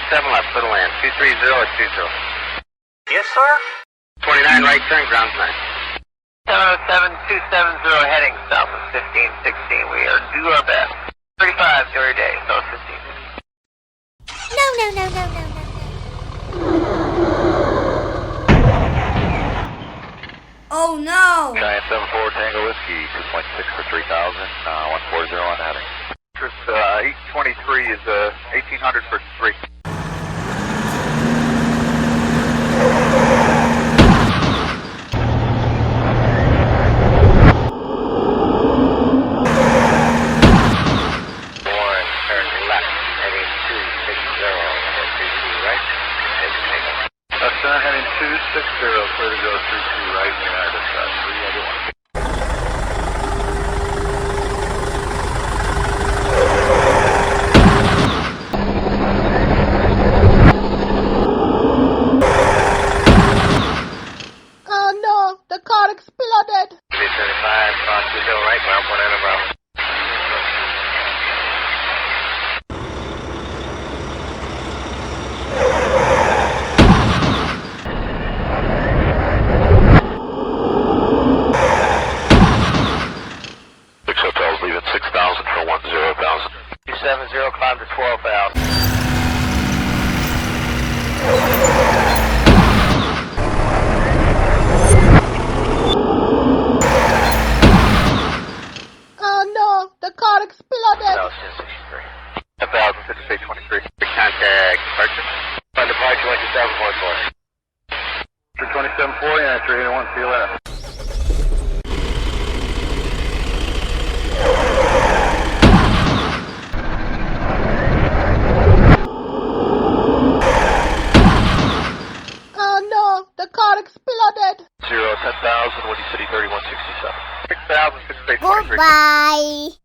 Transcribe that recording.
27 left, for the land, 230 or 20. Yes, sir? 29 right turn, ground 9. 707-270 heading south of 1516. We are do our best. 35 to every day, so 15. No, no, no, no, no, no, no. Oh no! Giant 74 Tango Whiskey, 2.6 for 3,000, 140 on heading. 823 is 1800 for 3. Heading 260, clear to go 32 right, United, 3 other 1. Oh no, the car exploded. 35, cross 20 right, ground 1 and Bravo. Leaving 6,000 for 10,000. 270, climb to 12,000. Oh no, the car exploded. No, 63. 1,053, 23. Contact departure. On departure, 127.4. 227.4, yeah, 381, see you later. Oh no, the car exploded. 10,000, Windy City 3167. 6,000, 6,823. Goodbye.